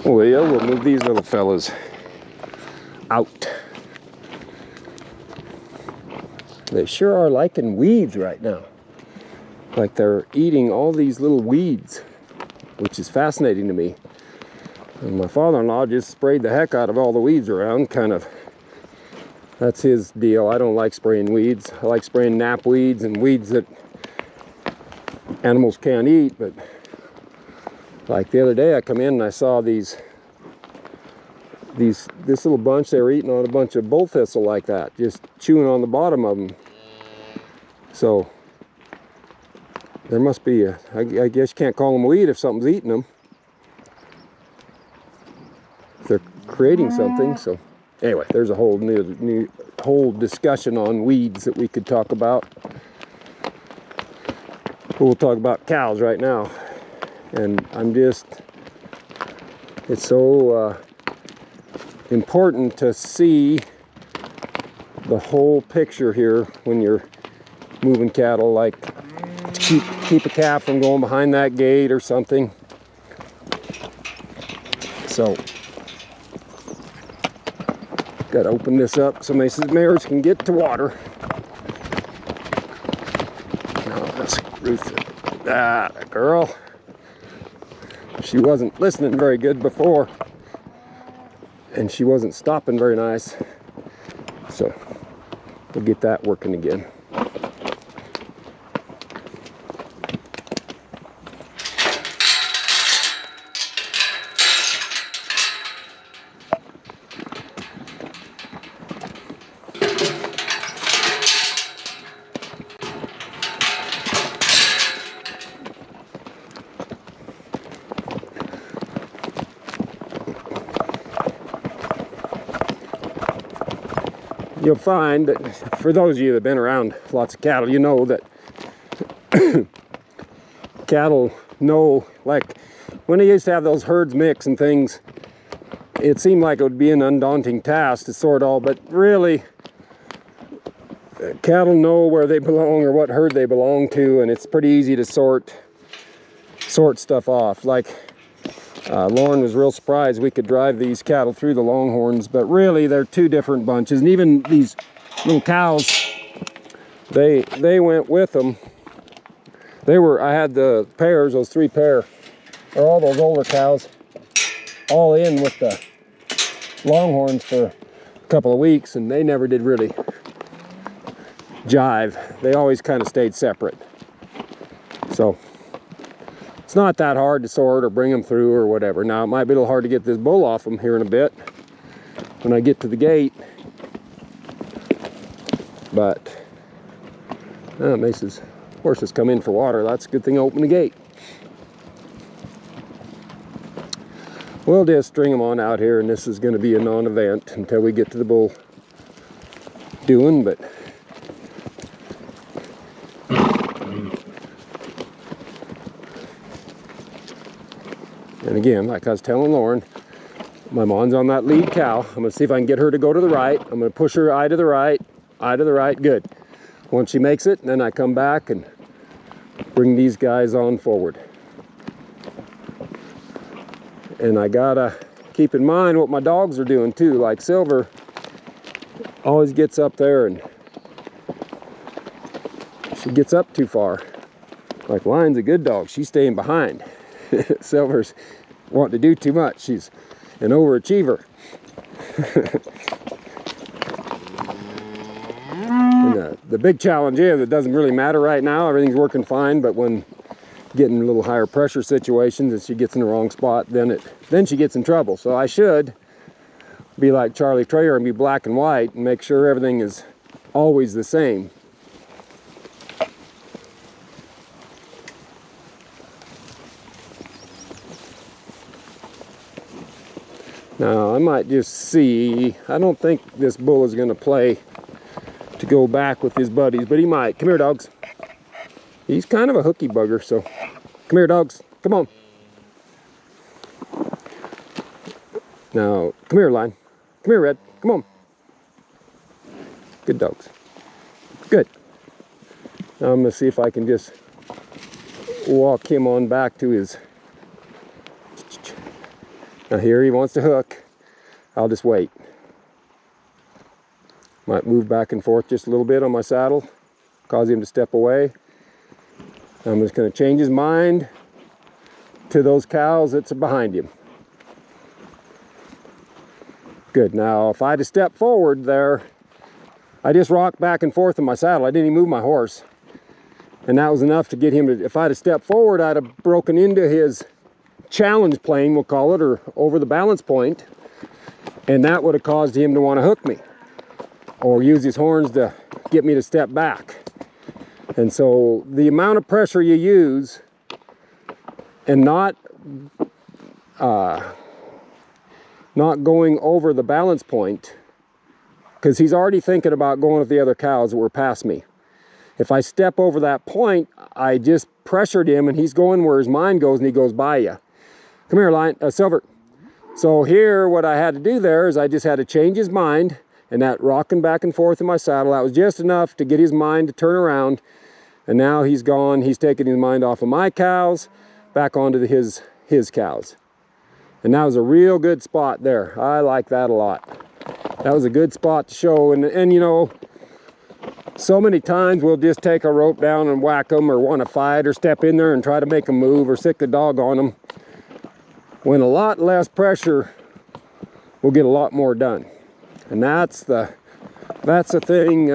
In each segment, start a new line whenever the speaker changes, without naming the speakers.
Well, we'll move these little fellas out. They sure are liking weeds right now. Like they're eating all these little weeds, which is fascinating to me. And my father-in-law just sprayed the heck out of all the weeds around, kind of. That's his deal. I don't like spraying weeds. I like spraying knapweeds and weeds that animals can't eat. But like the other day I come in and I saw this little bunch. They were eating on a bunch of bull thistle like that, just chewing on the bottom of them. So there must be I guess you can't call them weed if something's eating them. They're creating something. So anyway, there's a whole new discussion on weeds that we could talk about. But we'll talk about cows right now. And it's so important to see the whole picture here when you're moving cattle, like to keep a calf from going behind that gate or something. So got to open this up so Mrs. Mares can get to water. Now that's Ruth. Ah, that girl. She wasn't listening very good before, and she wasn't stopping very nice. So we'll get that working again. You'll find that for those of you that have been around lots of cattle, you know that cattle know, like when they used to have those herds mix and things, it seemed like it would be an undaunting task to sort all, but really cattle know where they belong or what herd they belong to, and it's pretty easy to sort stuff off. Like Lauren was real surprised we could drive these cattle through the Longhorns, but really they're two different bunches. And even these little cows, they went with them. I had the pairs, those 3 pair, or all those older cows, all in with the Longhorns for a couple of weeks, and they never did really jive. They always kind of stayed separate. So it's not that hard to sort or bring them through or whatever. Now, it might be a little hard to get this bull off them here in a bit when I get to the gate. But Mace's horses come in for water. That's a good thing to open the gate. We'll just string them on out here, and this is going to be a non-event until we get to the bull doing, but and again, like I was telling Lauren, my mom's on that lead cow. I'm going to see if I can get her to go to the right. I'm going to push her eye to the right, good. Once she makes it, then I come back and bring these guys on forward. And I got to keep in mind what my dogs are doing too. Like Silver always gets up there and she gets up too far. Like Lion's a good dog. She's staying behind. Silver's wanting to do too much. She's an overachiever. And the big challenge is it doesn't really matter right now. Everything's working fine, but when getting a little higher pressure situations and she gets in the wrong spot, then she gets in trouble. So I should be like Charlie Trayer and be black and white and make sure everything is always the same. Now, I might just see, I don't think this bull is going to play to go back with his buddies, but he might. Come here, dogs. He's kind of a hooky bugger, so come here, dogs. Come on. Now, come here, Lion. Come here, Red. Come on. Good dogs. Good. Now I'm going to see if I can just walk him on back to his Now here he wants to hook. I'll just wait. Might move back and forth just a little bit on my saddle, cause him to step away. I'm just going to change his mind to those cows that's behind him. Good. Now if I had to step forward there, I just rocked back and forth in my saddle. I didn't even move my horse. And that was enough to get him to, if I had to step forward, I'd have broken into his challenge plane, we'll call it, or over the balance point. And that would have caused him to want to hook me or use his horns to get me to step back. And so the amount of pressure you use and not going over the balance point, because he's already thinking about going with the other cows that were past me. If I step over that point, I just pressured him and he's going where his mind goes and he goes by you. Come here, Silver. So here, what I had to do there is I just had to change his mind, and that rocking back and forth in my saddle, that was just enough to get his mind to turn around. And now he's gone. He's taken his mind off of my cows, back onto his cows. And that was a real good spot there. I like that a lot. That was a good spot to show. And you know, so many times we'll just take a rope down and whack them, or want to fight, or step in there and try to make them move, or sick the dog on them. When a lot less pressure, we'll get a lot more done. And that's the thing.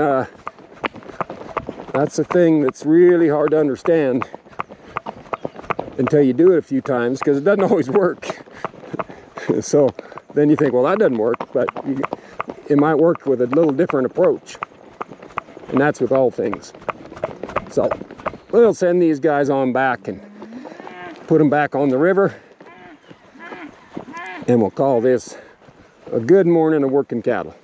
That's the thing that's really hard to understand until you do it a few times, because it doesn't always work. So then you think, well, that doesn't work, but it might work with a little different approach. And that's with all things. So we'll send these guys on back and put them back on the river. And we'll call this a good morning of working cattle.